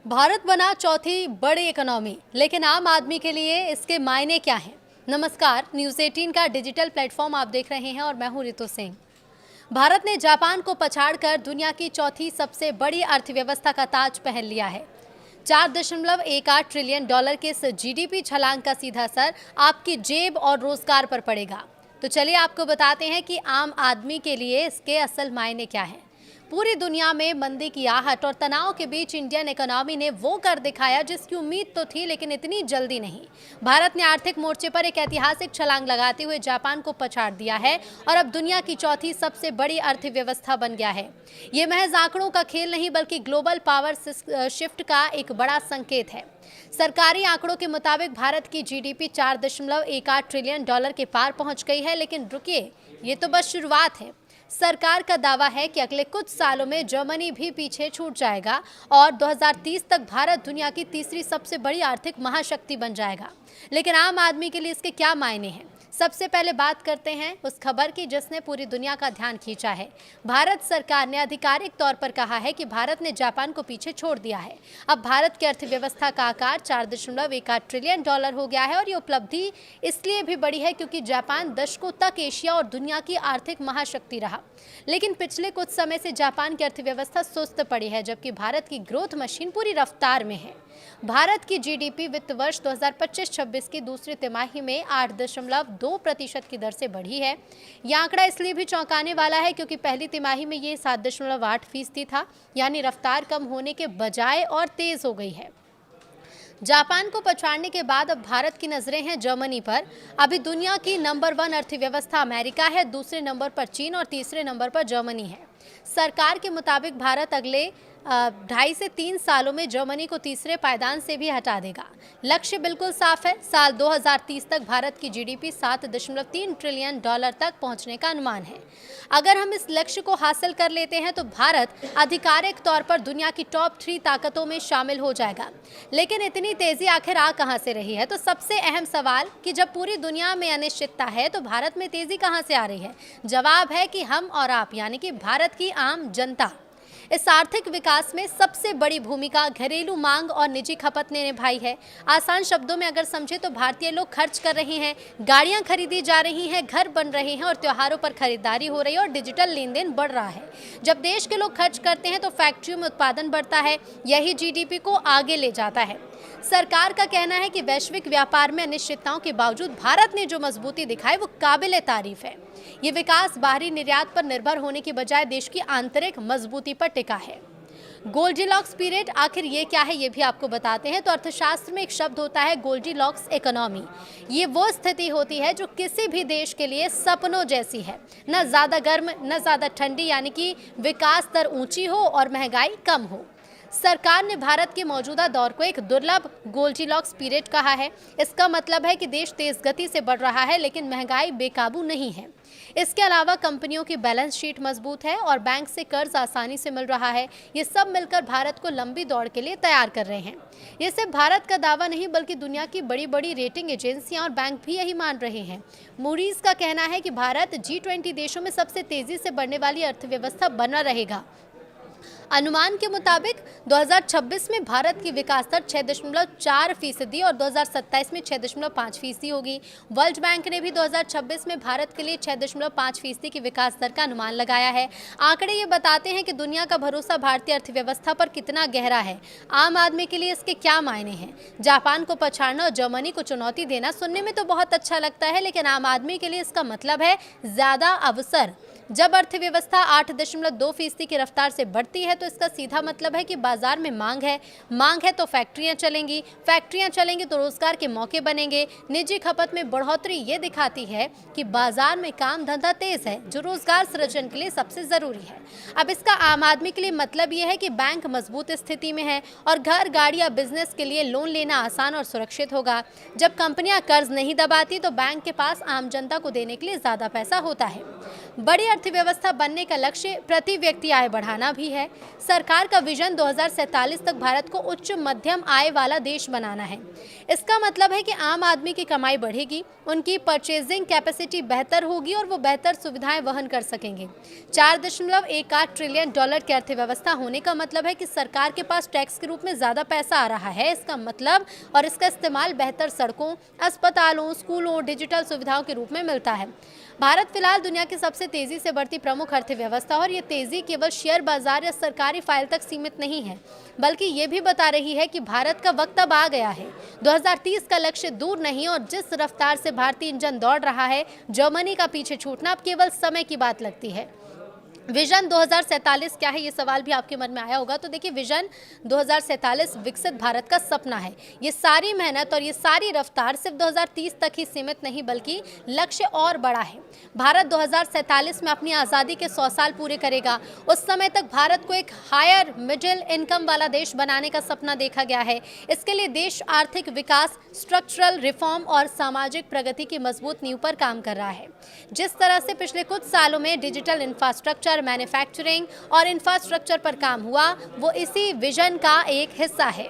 भारत बना चौथी बड़ी इकोनॉमी, लेकिन आम आदमी के लिए इसके मायने क्या हैं? नमस्कार, न्यूज़ 18 का डिजिटल प्लेटफॉर्म आप देख रहे हैं और मैं हूं रितु सिंह। भारत ने जापान को पछाड़कर दुनिया की चौथी सबसे बड़ी अर्थव्यवस्था का ताज पहन लिया है। 4.18 ट्रिलियन डॉलर के इस जीडीपी छलांग का सीधा असर आपकी जेब और रोजगार पर पड़ेगा। तो चलिए आपको बताते हैं कि आम आदमी के लिए इसके असल मायने क्या हैं। पूरी दुनिया में मंदी की आहट और तनाव के बीच इंडियन इकोनॉमी ने वो कर दिखाया जिसकी उम्मीद तो थी, लेकिन इतनी जल्दी नहीं। भारत ने आर्थिक मोर्चे पर एक ऐतिहासिक छलांग लगाते हुए जापान को पछाड़ दिया है और अब दुनिया की चौथी सबसे बड़ी अर्थव्यवस्था बन गया है। ये महज आंकड़ों का खेल नहीं, बल्कि ग्लोबल पावर शिफ्ट का एक बड़ा संकेत है। सरकारी आंकड़ों के मुताबिक भारत की जीडीपी 4.18 ट्रिलियन डॉलर के पार पहुंच गई है। लेकिन रुकिए, ये तो बस शुरुआत है। सरकार का दावा है कि अगले कुछ सालों में जर्मनी भी पीछे छूट जाएगा और 2030 तक भारत दुनिया की तीसरी सबसे बड़ी आर्थिक महाशक्ति बन जाएगा। लेकिन आम आदमी के लिए इसके क्या मायने हैं? सबसे पहले बात करते हैं उस खबर की जिसने पूरी दुनिया का ध्यान खींचा है। भारत सरकार ने आधिकारिक तौर पर कहा है कि भारत ने जापान को पीछे छोड़ दिया है। अब भारत की अर्थव्यवस्था का आकार 4.18 ट्रिलियन डॉलर हो गया है और ये उपलब्धि इसलिए भी बड़ी है क्योंकि जापान दशकों तक एशिया और दुनिया की आर्थिक महाशक्ति रहा। लेकिन पिछले कुछ समय से जापान की अर्थव्यवस्था सुस्त पड़ी है, जबकि भारत की ग्रोथ मशीन पूरी रफ्तार में है। भारत की जीडीपी वित्त वर्ष 2025-26 की दूसरी तिमाही में 8.2% की दर से बढ़ी है। यह आंकड़ा इसलिए भी चौंकाने वाला है क्योंकि पहली तिमाही में ये 7.8% था, यानी रफ्तार कम होने के बजाय और तेज हो गई है। जापान को पछाड़ने के बाद अब भारत की नजरें हैं जर्मनी पर। अभी दुनिया की नंबर 1 अर्थव्यवस्था अमेरिका है, दूसरे नंबर पर चीन और तीसरे नंबर पर जर्मनी है। सरकार के मुताबिक भारत अगले 2.5 से 3 सालों में जर्मनी को तीसरे पायदान से भी हटा देगा। लक्ष्य बिल्कुल साफ है, साल 2030 तक भारत की जीडीपी 7.3 ट्रिलियन डॉलर तक पहुंचने का अनुमान है। अगर हम इस लक्ष्य को हासिल कर लेते हैं तो भारत आधिकारिक तौर पर दुनिया की टॉप 3 ताकतों में शामिल हो जाएगा। लेकिन इतनी तेजी आखिर आ कहां से रही है? तो सबसे अहम सवाल कि जब पूरी दुनिया में अनिश्चितता है तो भारत में तेजी कहां से आ रही है? जवाब है कि हम और आप, यानी कि भारत की आम जनता। इस आर्थिक विकास में सबसे बड़ी भूमिका घरेलू मांग और निजी खपत ने निभाई है। आसान शब्दों में अगर समझे तो भारतीय लोग खर्च कर रहे हैं, गाड़ियां खरीदी जा रही हैं, घर बन रहे हैं और त्योहारों पर खरीदारी हो रही है और डिजिटल लेन देन बढ़ रहा है। जब देश के लोग खर्च करते हैं तो फैक्ट्रियों में उत्पादन बढ़ता है, यही जीडीपी को आगे ले जाता है। सरकार का कहना है कि वैश्विक व्यापार में अनिश्चितताओं के बावजूद भारत ने जो मजबूती दिखाई वो काबिले तारीफ है। ये विकास बाहरी निर्यात पर निर्भर होने की बजाय देश की आंतरिक मजबूती पर टिका है। गोल्डीलॉक्स पीरियड, आखिर ये क्या है ये भी आपको बताते हैं। तो अर्थशास्त्र में एक शब्द होता है गोल्डीलॉक्स इकोनॉमी। ये वो स्थिति होती है जो किसी भी देश के लिए सपनों जैसी है, न ज़्यादा गर्म न ज़्यादा ठंडी, यानी कि विकास दर ऊंची हो और महंगाई कम हो। सरकार ने भारत के मौजूदा दौर को एक दुर्लभ गोल्डीलॉक्स पीरियड कहा है। इसका मतलब है कि देश तेज गति से बढ़ रहा है लेकिन महंगाई बेकाबू नहीं है। इसके अलावा कंपनियों की बैलेंस शीट मजबूत है और बैंक से कर्ज आसानी से मिल रहा है। ये सब मिलकर भारत को लंबी दौड़ के लिए तैयार कर रहे हैं। ये सिर्फ भारत का दावा नहीं, बल्कि दुनिया की बड़ी बड़ी रेटिंग एजेंसियां और बैंक भी यही मान रहे हैं। मूडीज का कहना है कि भारत G20 देशों में सबसे तेजी से बढ़ने वाली अर्थव्यवस्था बना रहेगा। अनुमान के मुताबिक 2026 में भारत की विकास दर 6.4% और 2027 में 6.5% होगी। वर्ल्ड बैंक ने भी 2026 में भारत के लिए 6.5% की विकास दर का अनुमान लगाया है। आंकड़े ये बताते हैं कि दुनिया का भरोसा भारतीय अर्थव्यवस्था पर कितना गहरा है। आम आदमी के लिए इसके क्या मायने हैं? जापान को पछाड़ना और जर्मनी को चुनौती देना सुनने में तो बहुत अच्छा लगता है, लेकिन आम आदमी के लिए इसका मतलब है ज्यादा अवसर। जब अर्थव्यवस्था 8.2% की रफ्तार से बढ़ती है तो इसका सीधा मतलब है कि बाजार में मांग है तो फैक्ट्रियां चलेंगी तो रोजगार के मौके बनेंगे। निजी खपत में बढ़ोतरी ये दिखाती है कि बाजार में काम धंधा तेज है, जो रोजगार सृजन के लिए सबसे जरूरी है। अब इसका आम आदमी के लिए मतलब ये है कि बैंक मजबूत स्थिति में है और घर, गाड़ी या बिजनेस के लिए लोन लेना आसान और सुरक्षित होगा। जब कंपनियां कर्ज नहीं दबाती तो बैंक के पास आम जनता को देने के लिए ज्यादा पैसा होता है। बड़ी अर्थव्यवस्था बनने का लक्ष्य प्रति व्यक्ति आय बढ़ाना भी है। सरकार का विजन 2047 तक भारत को उच्च मध्यम आय वाला देश बनाना है। इसका मतलब है कि आम आदमी की कमाई बढ़ेगी, उनकी परचेजिंग कैपेसिटी बेहतर होगी और वो बेहतर सुविधाएं वहन कर सकेंगे। 4.18 ट्रिलियन डॉलर की अर्थव्यवस्था होने का मतलब है कि सरकार के पास टैक्स के रूप में ज़्यादा पैसा आ रहा है। इसका मतलब और इसका इस्तेमाल बेहतर सड़कों, अस्पतालों, स्कूलों, डिजिटल सुविधाओं के रूप में मिलता है। भारत फिलहाल दुनिया की सबसे तेजी से बढ़ती प्रमुख अर्थव्यवस्था और ये तेजी केवल शेयर बाजार या सरकारी फाइल तक सीमित नहीं है, बल्कि ये भी बता रही है कि भारत का वक्त अब आ गया है। 2030 का लक्ष्य दूर नहीं और जिस रफ्तार से भारतीय इंजन दौड़ रहा है, जर्मनी का पीछे छूटना अब केवल समय की बात लगती है। विजन 2047 क्या है, ये सवाल भी आपके मन में आया होगा। तो देखिए, विजन 2047 विकसित भारत का सपना है। ये सारी मेहनत और ये सारी रफ्तार सिर्फ 2030 तक ही सीमित नहीं, बल्कि लक्ष्य और बड़ा है। भारत 2047 में अपनी आज़ादी के 100 साल पूरे करेगा। उस समय तक भारत को एक हायर मिडिल इनकम वाला देश बनाने का सपना देखा गया है। इसके लिए देश आर्थिक विकास, स्ट्रक्चरल रिफॉर्म और सामाजिक प्रगति की मजबूत नींव पर काम कर रहा है। जिस तरह से पिछले कुछ सालों में डिजिटल इंफ्रास्ट्रक्चर, मैन्युफैक्चरिंग और इंफ्रास्ट्रक्चर पर काम हुआ, वो इसी विजन का एक हिस्सा है।